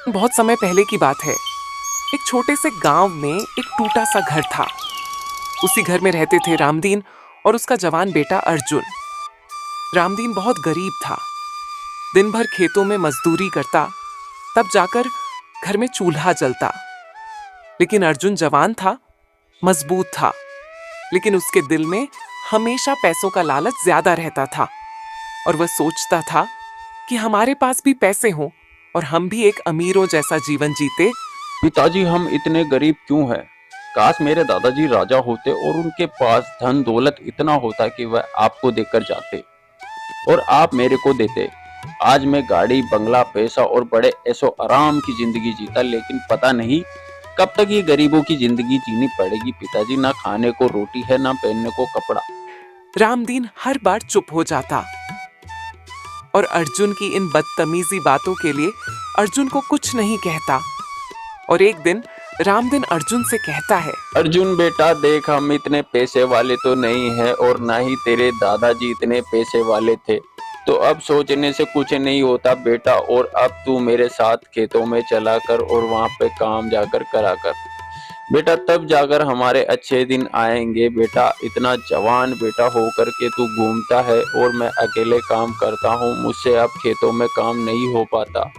बहुत समय पहले की बात है। एक छोटे से गांव में एक टूटा सा घर था। उसी घर में रहते थे रामदीन और उसका जवान बेटा अर्जुन। रामदीन बहुत गरीब था। दिन भर खेतों में मजदूरी करता, तब जाकर घर में चूल्हा जलता। लेकिन अर्जुन जवान था, मजबूत था, लेकिन उसके दिल में हमेशा पैसों का लालच ज्यादा रहता था और वह सोचता था कि हमारे पास भी पैसे हों और हम भी एक अमीरों जैसा जीवन जीते। पिताजी, हम इतने गरीब क्यों हैं? काश मेरे दादाजी राजा होते और उनके पास धन दौलत इतना होता कि वह आपको देकर जाते और आप मेरे को देते। आज मैं गाड़ी, बंगला, पैसा और बड़े ऐसो आराम की जिंदगी जीता, लेकिन पता नहीं कब तक ये गरीबों की जिंदगी जीनी पड़ेगी। पिताजी, ना खाने को रोटी है, ना पहनने को कपड़ा। रामदीन हर बार चुप हो जाता और अर्जुन की इन बदतमीजी बातों के लिए अर्जुन को कुछ नहीं कहता। और एक दिन रामदीन अर्जुन से कहता है, अर्जुन बेटा देख, हम इतने पैसे वाले तो नहीं हैं और ना ही तेरे दादाजी इतने पैसे वाले थे, तो अब सोचने से कुछ नहीं होता बेटा। और अब तू मेरे साथ खेतों में चला कर और वहाँ पे काम जाकर करा कर बेटा, तब जाकर हमारे अच्छे दिन आएंगे बेटा। इतना जवान बेटा होकर के तू घूमता है और मैं अकेले काम करता हूँ, मुझसे अब खेतों में काम नहीं हो पाता।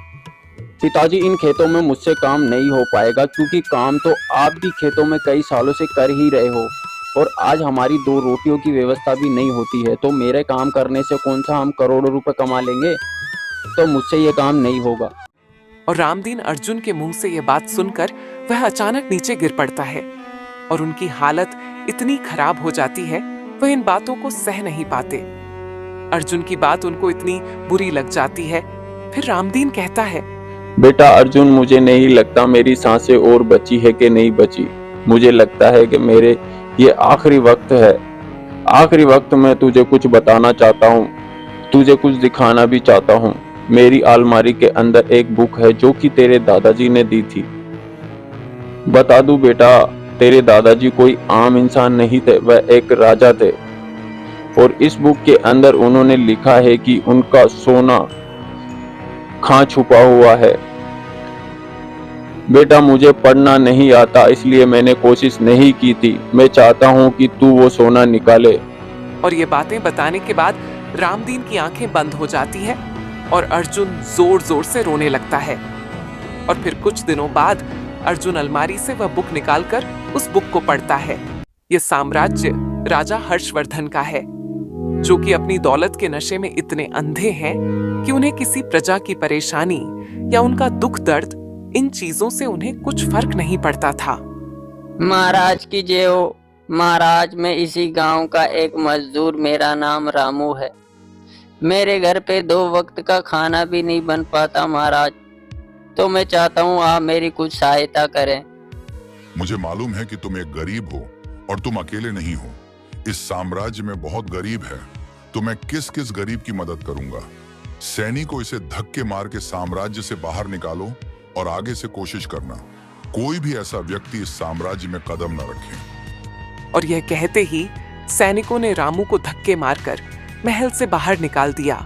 पिताजी, इन खेतों में मुझसे काम नहीं हो पाएगा, क्योंकि काम तो आप भी खेतों में कई सालों से कर ही रहे हो और आज हमारी दो रोटियों की व्यवस्था भी नहीं होती है। तो मेरे काम करने से कौन सा हम करोड़ों रुपए कमा लेंगे? तो मुझसे ये काम नहीं होगा। और रामदीन अर्जुन के मुंह से यह बात सुनकर वह अचानक नीचे गिर पड़ता है और उनकी हालत इतनी खराब हो जाती है, वह इन बातों को सह नहीं पाते। अर्जुन की बात उनको इतनी बुरी लग जाती है। फिर रामदीन कहता है, बेटा अर्जुन, मुझे नहीं लगता मेरी सांसें और बची है कि नहीं बची। मुझे लगता है कि मेरे ये आखिरी वक्त है। आखिरी वक्त में तुझे कुछ बताना चाहता हूँ, तुझे कुछ दिखाना भी चाहता हूँ। मेरी अलमारी के अंदर एक बुक है जो कि तेरे दादाजी ने दी थी। बता दूं बेटा, तेरे दादाजी कोई आम इंसान नहीं थे, वह एक राजा थे। और इस बुक के अंदर उन्होंने लिखा है कि उनका सोना कहाँ छुपा हुआ है। बेटा, मुझे पढ़ना नहीं आता, इसलिए मैंने कोशिश नहीं की थी। मैं चाहता हूँ कि तू वो सोना निकाले। और ये बातें बताने के बाद रामदीन की आंखें बंद हो जाती है और अर्जुन जोर जोर से रोने लगता है। और फिर कुछ दिनों बाद अर्जुन अलमारी से वह बुक निकालकर उस बुक को पढ़ता है। यह साम्राज्य राजा हर्षवर्धन का है, जो कि अपनी दौलत के नशे में इतने अंधे हैं कि उन्हें किसी प्रजा की परेशानी या उनका दुख दर्द, इन चीजों से उन्हें कुछ फर्क नहीं पड़ता था। महाराज की जय हो। महाराज, मैं इसी गांव का एक मजदूर, मेरा नाम रामू है। मेरे घर पे 2 वक्त का खाना भी नहीं बन पाता महाराज, तो मैं चाहता हूँ आप मेरी कुछ सहायता करें। मुझे मालूम है कि तुम एक गरीब हो और तुम अकेले नहीं हो। इस साम्राज्य में बहुत गरीब है, तो मैं किस किस गरीब की मदद करूंगा। सैनिकों, इसे धक्के मार के साम्राज्य से बाहर निकालो और आगे से कोशिश करना कोई भी ऐसा व्यक्ति इस साम्राज्य में कदम न रखे। और यह कहते ही सैनिकों ने रामू को धक्के मारकर महल से बाहर निकाल दिया।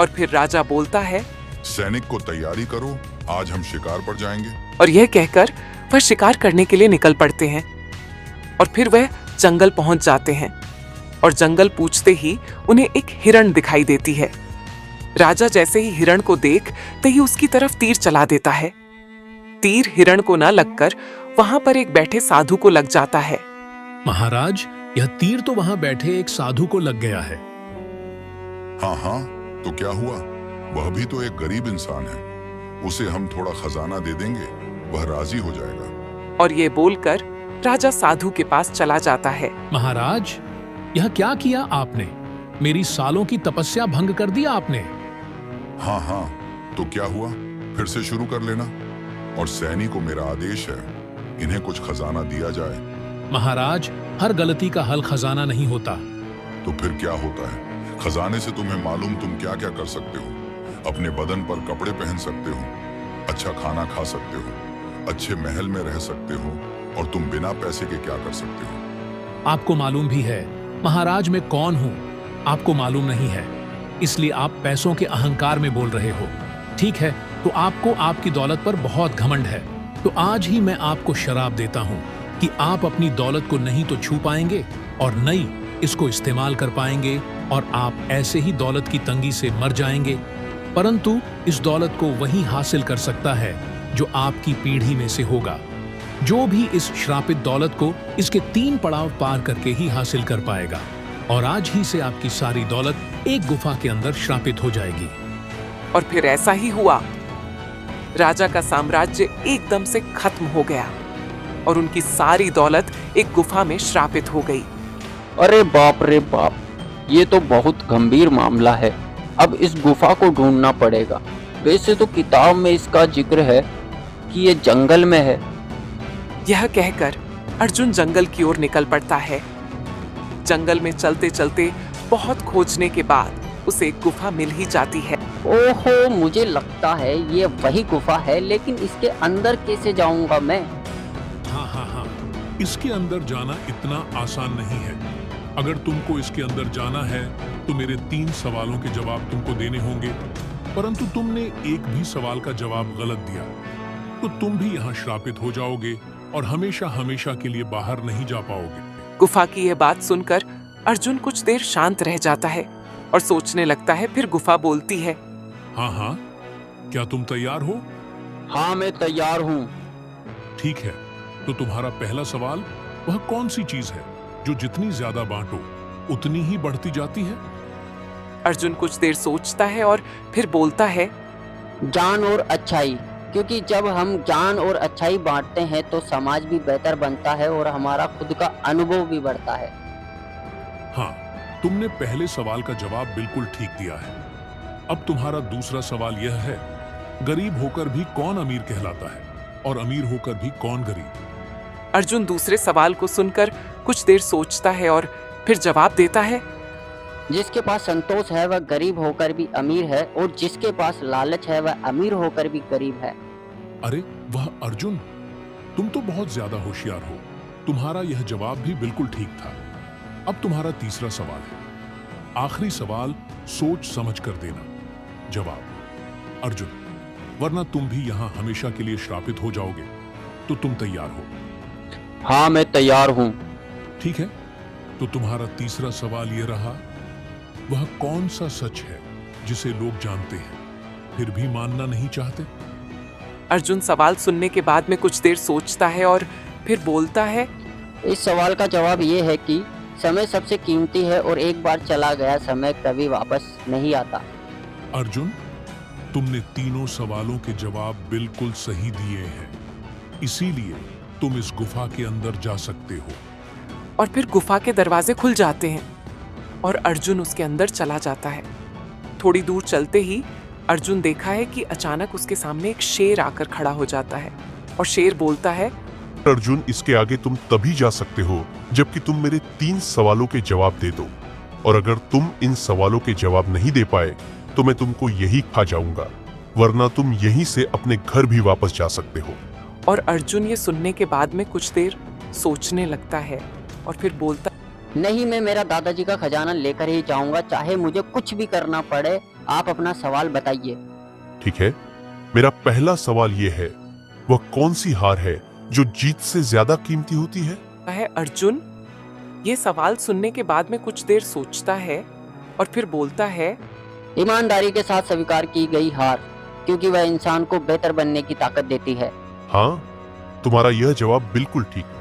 और फिर राजा बोलता है, सैनिक को तैयारी करो, आज हम शिकार पर जाएंगे। और यह कहकर वह शिकार करने के लिए निकल पड़ते हैं। और फिर वह जंगल पहुंच जाते हैं और जंगल पूछते ही उन्हें एक हिरण दिखाई देती है। राजा जैसे ही हिरण को देखते ही उसकी तरफ तीर चला देता है। तीर हिरण को न लगकर वहां पर एक बैठे साधु को लग जाता है। महाराज, यह तीर तो वहां बैठे एक साधु को लग गया है। हाँ हाँ, तो क्या हुआ? वह भी तो एक गरीब इंसान है, उसे हम थोड़ा खजाना दे देंगे, वह राजी हो जाएगा। और ये बोलकर राजा साधु के पास चला जाता है। महाराज, यह क्या किया आपने? मेरी सालों की तपस्या भंग कर दिया आपने। हाँ हाँ, तो क्या हुआ? फिर से शुरू कर लेना। और सैनी को मेरा आदेश है, इन्हें कुछ खजाना दिया जाए। महाराज, हर गलती का हल खजाना नहीं होता। तो फिर क्या होता है? खजाने से तुम्हें मालूम तुम क्या क्या कर सकते हो। अपने बदन पर कपड़े पहन सकते हो, अच्छा खाना खा सकते हो, अच्छे महल में रह सकते हो, और तुम बिना पैसे के क्या कर सकते हो। आपको मालूम भी है महाराज मैं कौन हूँ, आपको मालूम नहीं है, इसलिए आप पैसों के अहंकार में बोल रहे हो। ठीक है, तो आपको आपकी दौलत पर बहुत घमंड है। तो आज ही मैं आपको शराप देता हूँ कि आप अपनी दौलत को नहीं तो छू पाएंगे और नहीं इसको इस्तेमाल कर पाएंगे, और आप ऐसे ही दौलत की तंगी से मर जाएंगे। परंतु इस दौलत को वही हासिल कर सकता है जो आपकी पीढ़ी में से होगा। जो भी इस श्रापित दौलत को इसके 3 पड़ाव पार करके ही हासिल कर पाएगा, और आज ही से आपकी सारी दौलत एक गुफा के अंदर श्रापित हो जाएगी। और फिर ऐसा ही हुआ। राजा का साम्राज्य एकदम से खत्म हो गया और उनकी सारी दौलत एक गुफा में श्रापित हो गई। अरे बाप रे बाप, ये तो बहुत गंभीर मामला है। अब इस गुफा को ढूंढना पड़ेगा। वैसे तो किताब में इसका जिक्र है कि ये जंगल में है। यह कहकर अर्जुन जंगल की ओर निकल पड़ता है। जंगल में चलते चलते बहुत खोजने के बाद उसे एक गुफा मिल ही जाती है। ओहो, मुझे लगता है ये वही गुफा है, लेकिन इसके अंदर कैसे जाऊंगा मैं? हाँ, इसके अंदर जाना इतना आसान नहीं है। अगर तुमको इसके अंदर जाना है तो मेरे 3 सवालों के जवाब तुमको देने होंगे, परंतु तुमने एक भी सवाल का जवाब गलत दिया तो तुम भी यहाँ श्रापित हो जाओगे और हमेशा हमेशा के लिए बाहर नहीं जा पाओगे। गुफा की यह बात सुनकर अर्जुन कुछ देर शांत रह जाता है और सोचने लगता है। फिर गुफा बोलती है, हाँ, क्या तुम तैयार हो? हाँ, मैं तैयार हूँ। ठीक है, तो तुम्हारा पहला सवाल, वह कौन सी चीज है जो जितनी ज्यादा बांटो उतनी ही बढ़ती जाती है? अर्जुन कुछ देर सोचता है और फिर बोलता है, ज्ञान और अच्छाई, क्योंकि जब हम ज्ञान और अच्छाई बांटते हैं तो समाज भी बेहतर बनता है और हमारा खुद का अनुभव भी बढ़ता है। हाँ, तुमने पहले सवाल का जवाब बिल्कुल ठीक दिया है। अब तुम्हारा दूसरा सवाल यह है, गरीब होकर भी कौन अमीर कहलाता है और अमीर होकर भी कौन गरीब? अर्जुन दूसरे सवाल को सुनकर कुछ देर सोचता है और फिर जवाब देता है, जिसके पास संतोष है वह गरीब होकर भी अमीर है, और जिसके पास लालच है वह अमीर होकर भी गरीब है। अरे वाह अर्जुन, तुम तो बहुत ज्यादा होशियार हो। तुम्हारा यह जवाब भी बिल्कुल ठीक था। अब तुम्हारा तीसरा सवाल है। आखिरी सवाल सोच समझ कर देना जवाब अर्जुन, वरना तुम भी यहाँ हमेशा के लिए श्रापित हो जाओगे। तो तुम तैयार हो? हाँ, मैं तैयार हूँ। ठीक है, तो तुम्हारा तीसरा सवाल यह रहा, वह कौन सा सच है जिसे लोग जानते हैं फिर भी मानना नहीं चाहते? अर्जुन सवाल सुनने के बाद में कुछ देर सोचता है और फिर बोलता है, इस सवाल का जवाब ये है कि समय सबसे कीमती है और एक बार चला गया समय कभी वापस नहीं आता। अर्जुन, तुमने तीनों सवालों के जवाब बिल्कुल सही दिए हैं, इसीलिए तुम इस गुफा के अंदर जा सकते हो। और फिर गुफा के दरवाजे खुल जाते हैं और अर्जुन उसके अंदर चला जाता है। थोड़ी दूर चलते ही अर्जुन देखा है कि अचानक उसके सामने एक शेर आकर खड़ा हो जाता है और शेर बोलता है, अर्जुन, इसके आगे तुम तभी जा सकते हो जबकि तुम मेरे 3 सवालों के जवाब दे दो, और अगर तुम इन सवालों के जवाब नहीं दे पाए तो मैं तुमको यही खा जाऊंगा, वरना तुम यहीं से अपने घर भी वापस जा सकते हो। और अर्जुन ये सुनने के बाद में कुछ देर सोचने लगता है और फिर बोलता, नहीं, मैं मेरा दादाजी का खजाना लेकर ही जाऊंगा, चाहे मुझे कुछ भी करना पड़े। आप अपना सवाल बताइए। ठीक है, मेरा पहला सवाल ये है, वह कौन सी हार है जो जीत से ज्यादा कीमती होती है? अर्जुन ये सवाल सुनने के बाद में कुछ देर सोचता है और फिर बोलता है, ईमानदारी के साथ स्वीकार की गई हार, क्योंकि वह इंसान को बेहतर बनने की ताकत देती है। हाँ, तुम्हारा यह जवाब बिल्कुल ठीक है।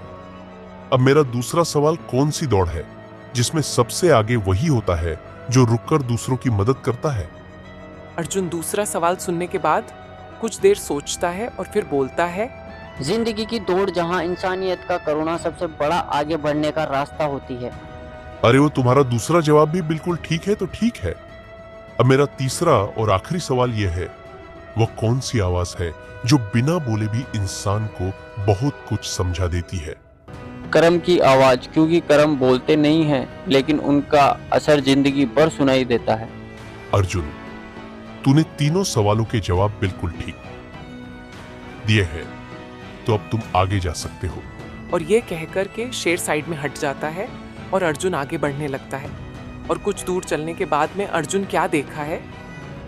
अब मेरा दूसरा सवाल, कौन सी दौड़ है जिसमें सबसे आगे वही होता है जो रुककर दूसरों की मदद करता है? अर्जुन दूसरा सवाल सुनने के बाद कुछ देर सोचता है और फिर बोलता है, जिंदगी की दौड़, जहां इंसानियत का करुणा सबसे बड़ा आगे बढ़ने का रास्ता होती है। अरे वो तुम्हारा दूसरा जवाब भी बिल्कुल ठीक है, तो ठीक है। अब मेरा तीसरा और आखिरी सवाल यह है, वह कौन सी आवाज है जो बिना बोले भी इंसान को बहुत कुछ समझा देती है? कर्म की आवाज, क्योंकि कर्म बोलते नहीं हैं, लेकिन उनका असर जिंदगी भर सुनाई देता है। अर्जुन, तूने तीनों सवालों के जवाब बिल्कुल ठीक दिए हैं, तो अब तुम आगे जा सकते हो। और ये कहकर के शेर साइड में हट जाता है और अर्जुन आगे बढ़ने लगता है। और कुछ दूर चलने के बाद में अर्जुन क्या देखा है?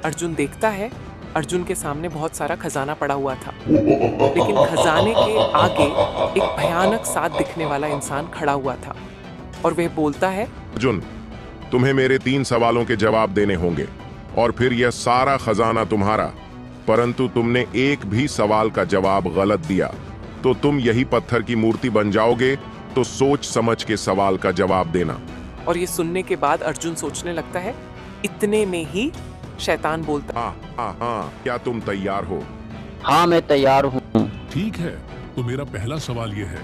अर्जुन देखता है अर्जुन के सामने बहुत सारा खजाना पड़ा हुआ था, लेकिन खजाने के आगे एक भयानक साथ दिखने वाला इंसान खड़ा हुआ था और वह बोलता है, अर्जुन, तुम्हें मेरे 3 सवालों के जवाब देने होंगे और फिर यह सारा खजाना तुम्हारा। परंतु तुमने एक भी सवाल का जवाब गलत दिया तो तुम यही पत्थर की मूर्ति बन जाओगे। तो सोच समझ के सवाल का जवाब देना। और ये सुनने के बाद अर्जुन सोचने लगता है। इतने में ही शैतान बोलता, हाँ, क्या तुम तैयार हो? हाँ, मैं तैयार हूँ। ठीक है, तो मेरा पहला सवाल यह है,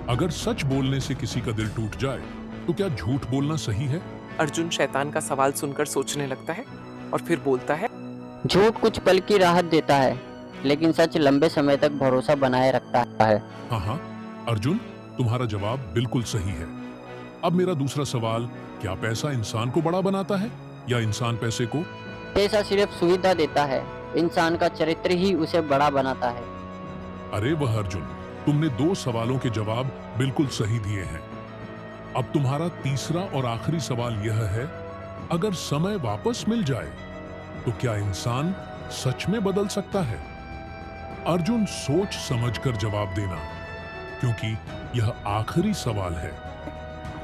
अगर सच बोलने से किसी का दिल टूट जाए तो क्या झूठ बोलना सही है? अर्जुन शैतान का सवाल सुनकर सोचने लगता है और फिर बोलता है, झूठ कुछ पल की राहत देता है, लेकिन सच लंबे समय तक भरोसा बनाए रखता है। हाँ, अर्जुन, तुम्हारा जवाब बिल्कुल सही है। अब मेरा दूसरा सवाल, क्या पैसा इंसान को बड़ा बनाता है या इंसान पैसे को? पैसा सिर्फ सुविधा देता है, इंसान का चरित्र ही उसे बड़ा बनाता है। अरे वह अर्जुन, तुमने 2 सवालों के जवाब बिल्कुल सही दिए हैं। अब तुम्हारा तीसरा और आखिरी सवाल यह है, अगर समय वापस मिल जाए तो क्या इंसान सच में बदल सकता है? अर्जुन, सोच समझकर जवाब देना, क्योंकि यह आखिरी सवाल है।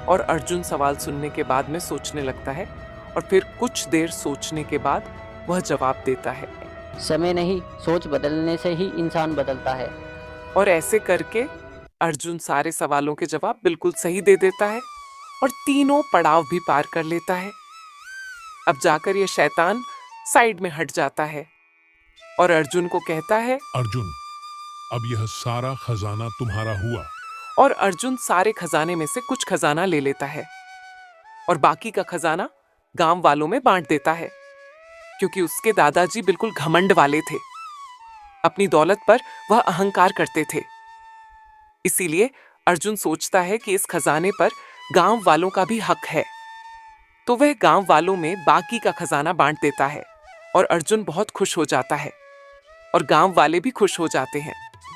और अर्जुन सवाल सुनने के बाद में सोचने लगता है और फिर कुछ देर सोचने के बाद वह जवाब देता है, समय नहीं, सोच बदलने से ही इंसान बदलता है। और ऐसे करके अर्जुन सारे सवालों के जवाब बिल्कुल सही दे देता है और तीनों पड़ाव भी पार कर लेता है। अब जाकर ये शैतान साइड में हट जाता है और अर्जुन को कहता है, अर्जुन, अब यह सारा खजाना तुम्हारा हुआ। और अर्जुन सारे खजाने में से कुछ खजाना ले लेता है और बाकी का खजाना गांव वालों में बांट देता है, क्योंकि उसके दादाजी बिल्कुल घमंड वाले थे। अपनी दौलत पर वह अहंकार करते थे। इसीलिए अर्जुन सोचता है कि इस खजाने पर गांव वालों का भी हक है, तो वह गांव वालों में बाकी का खजाना बांट देता है और अर्जुन बहुत खुश हो जाता है और गांव वाले भी खुश हो जाते हैं।